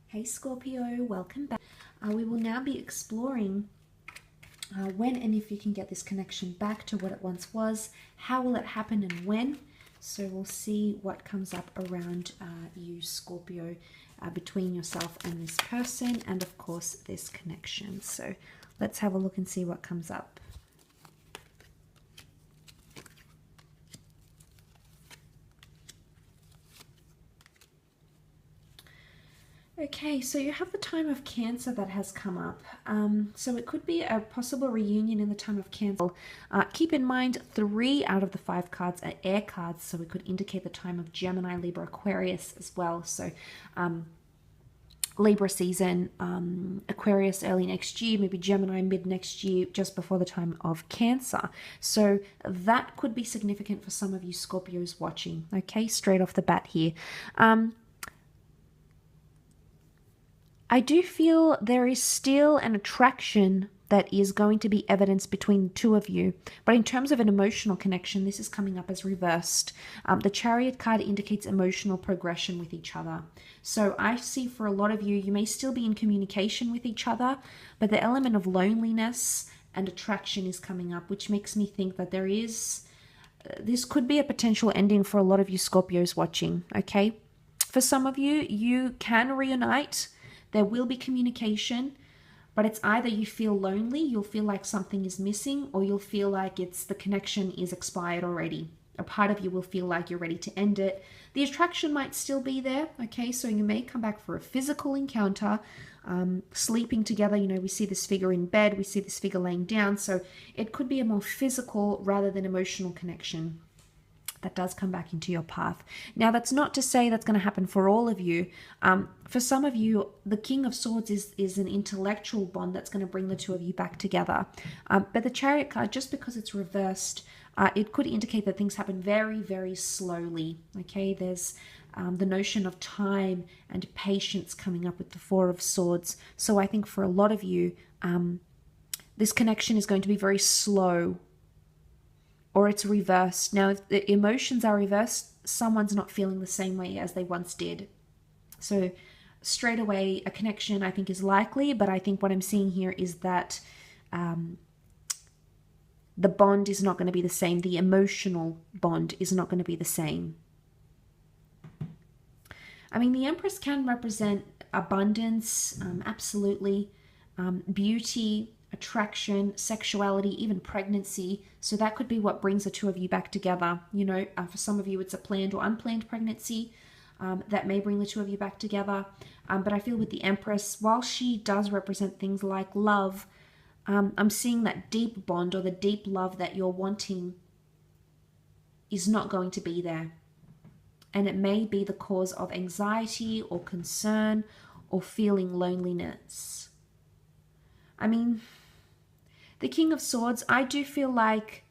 Hey Scorpio, welcome back. We will now be exploring when and if you can get this connection back to what it once was. How will it happen and when? So we'll see what comes up around you, Scorpio, between yourself and this person, and of course this connection. So let's have a look and see what comes up. Okay, so you have the time of Cancer that has come up. So it could be a possible reunion in the time of Cancer. Keep in mind, 3 out of the 5 cards are air cards, so it could indicate the time of Gemini, Libra, Aquarius as well. So Libra season, Aquarius early next year, maybe Gemini mid next year, just before the time of Cancer. So that could be significant for some of you Scorpios watching, okay, straight off the bat here. I do feel there is still an attraction that is going to be evidenced between the two of you. But in terms of an emotional connection, this is coming up as reversed. The Chariot card indicates emotional progression with each other. So I see for a lot of you, you may still be in communication with each other, but the element of loneliness and attraction is coming up, which makes me think that there is, this could be a potential ending for a lot of you Scorpios watching, okay? For some of you, you can reunite. There will be communication, but it's either you feel lonely, you'll feel like something is missing, or you'll feel like the connection is expired already. A part of you will feel like you're ready to end it. The attraction might still be there, okay? So you may come back for a physical encounter, sleeping together. You know, we see this figure in bed, we see this figure laying down. So it could be a more physical rather than emotional connection that does come back into your path. Now, that's not to say that's going to happen for all of you. For some of you, the King of Swords is an intellectual bond that's going to bring the two of you back together. But the Chariot card, just because it's reversed, it could indicate that things happen very, very slowly. Okay, there's the notion of time and patience coming up with the Four of Swords. So I think for a lot of you, this connection is going to be very slow, or it's reversed. Now, if the emotions are reversed, someone's not feeling the same way as they once did. So straight away, a connection I think is likely, but I think what I'm seeing here is that the bond is not going to be the same. The emotional bond is not going to be the same. I mean, the Empress can represent abundance, absolutely, beauty, attraction, sexuality, even pregnancy. So that could be what brings the two of you back together. You know, for some of you, it's a planned or unplanned pregnancy that may bring the two of you back together. But I feel with the Empress, while she does represent things like love, I'm seeing that deep bond or the deep love that you're wanting is not going to be there. And it may be the cause of anxiety or concern or feeling loneliness. I mean, the King of Swords, I do feel like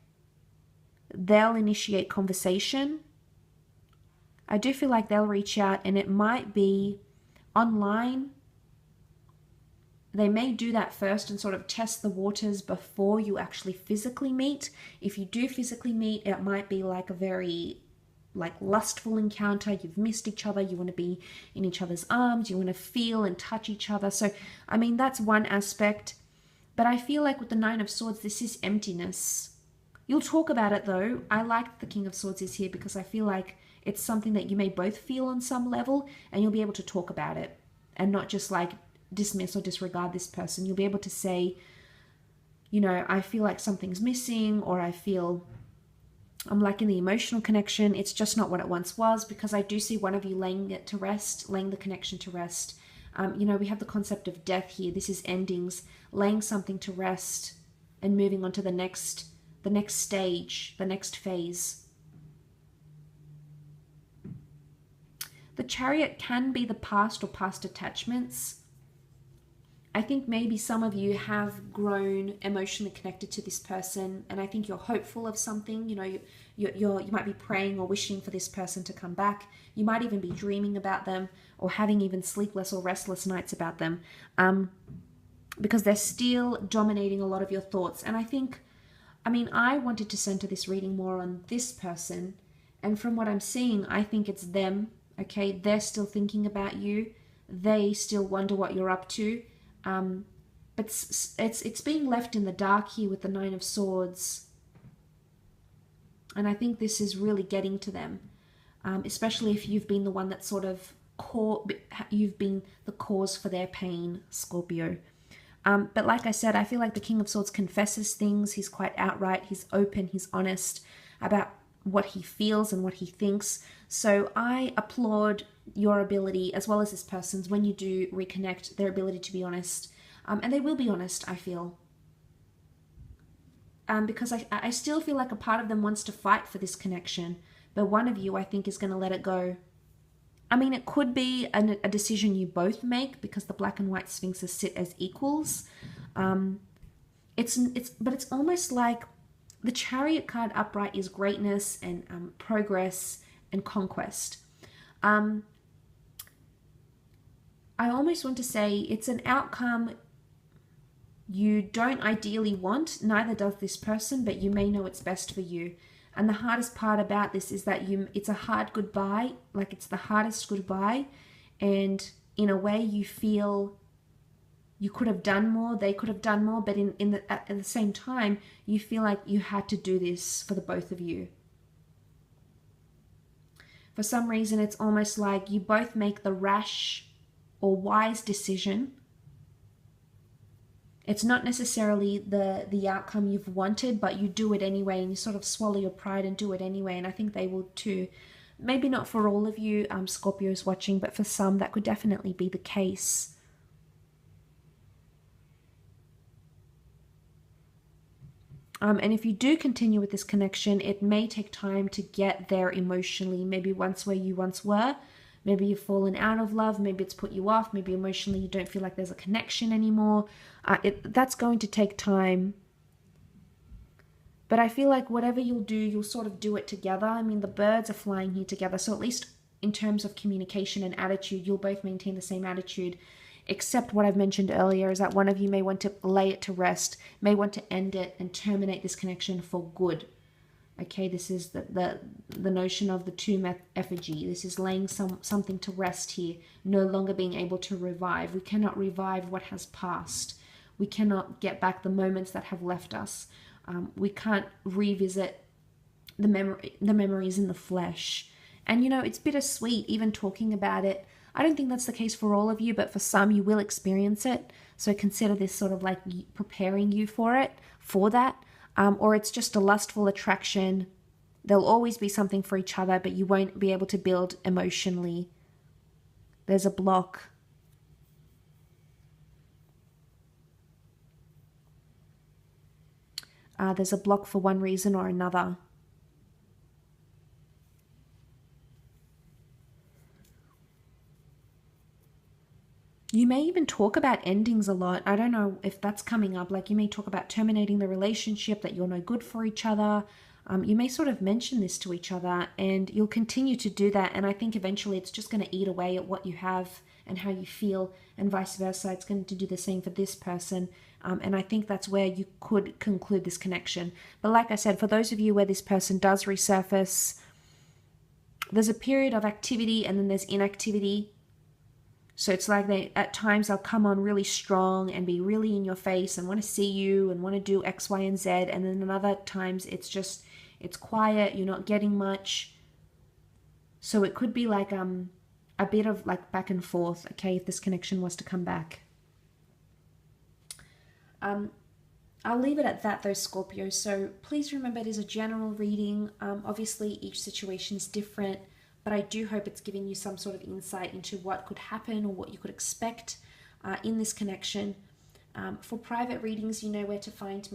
they'll initiate conversation. I do feel like they'll reach out, and it might be online. They may do that first and sort of test the waters before you actually physically meet. If you do physically meet, it might be like a very lustful encounter. You've missed each other, you want to be in each other's arms, you want to feel and touch each other. So I mean, that's one aspect, but I feel like with the Nine of Swords, this is emptiness. You'll talk about it though. I like the King of Swords is here because I feel like it's something that you may both feel on some level, and you'll be able to talk about it and not just like dismiss or disregard this person. You'll be able to say, you know, I feel like something's missing, or I feel I'm lacking the emotional connection. It's just not what it once was, because I do see one of you laying it to rest, laying the connection to rest. You know, we have the concept of death here. This is endings, laying something to rest and moving on to the next stage, the next phase. The Chariot can be the past or past attachments. I think maybe some of you have grown emotionally connected to this person, and I think you're hopeful of something. You know, you might be praying or wishing for this person to come back. You might even be dreaming about them or having even sleepless or restless nights about them, because they're still dominating a lot of your thoughts. And I think, I mean, I wanted to center this reading more on this person, and from what I'm seeing, I think it's them. Okay, they're still thinking about you. they still wonder what you're up to. But it's being left in the dark here with the Nine of Swords. And I think this is really getting to them, especially if you've been the one that sort of you've been the cause for their pain, Scorpio. But like I said, I feel like the King of Swords confesses things. He's quite outright. He's open. He's honest about what he feels and what he thinks. So I applaud your ability, as well as this person's, when you do reconnect, their ability to be honest. And they will be honest, I feel. Because I still feel like a part of them wants to fight for this connection. But one of you, I think, is going to let it go. I mean, it could be a decision you both make, because the black and white sphinxes sit as equals. But it's almost like the Chariot card upright is greatness and progress and conquest. I almost want to say it's an outcome you don't ideally want, neither does this person, but you may know it's best for you. And the hardest part about this is that it's a hard goodbye, like it's the hardest goodbye. And in a way you feel you could have done more, they could have done more, but at the same time, you feel like you had to do this for the both of you. For some reason, it's almost like you both make the rash or wise decision. It's not necessarily the outcome you've wanted, but you do it anyway, and you sort of swallow your pride and do it anyway. And I think they will too. Maybe not for all of you Scorpios watching, but for some that could definitely be the case. And if you do continue with this connection, it may take time to get there emotionally. Maybe once where you once were. Maybe you've fallen out of love. Maybe it's put you off. Maybe emotionally you don't feel like there's a connection anymore. That's going to take time. But I feel like whatever you'll do, you'll sort of do it together. I mean, the birds are flying here together. So at least in terms of communication and attitude, you'll both maintain the same attitude. Except what I've mentioned earlier is that one of you may want to lay it to rest, may want to end it and terminate this connection for good. Okay, this is the notion of the tomb effigy. This is laying something to rest here, no longer being able to revive. We cannot revive what has passed. We cannot get back the moments that have left us. We can't revisit the memories in the flesh. And you know, it's bittersweet even talking about it. I don't think that's the case for all of you, but for some you will experience it. So consider this sort of like preparing you for that. Or it's just a lustful attraction. There'll always be something for each other, but you won't be able to build emotionally. There's a block. There's a block for one reason or another. You may even talk about endings a lot. I don't know if that's coming up. Like you may talk about terminating the relationship, that you're no good for each other. You may sort of mention this to each other, and you'll continue to do that. And I think eventually it's just going to eat away at what you have and how you feel, and vice versa. It's going to do the same for this person. And I think that's where you could conclude this connection. But like I said, for those of you where this person does resurface, there's a period of activity and then there's inactivity. So it's like at times they'll come on really strong and be really in your face and want to see you and want to do X, Y, and Z. And then other times it's quiet, you're not getting much. So it could be like a bit of like back and forth, okay, if this connection was to come back. I'll leave it at that though, Scorpio. So please remember it is a general reading. Obviously each situation is different, but I do hope it's giving you some sort of insight into what could happen or what you could expect in this connection. For private readings, you know where to find me.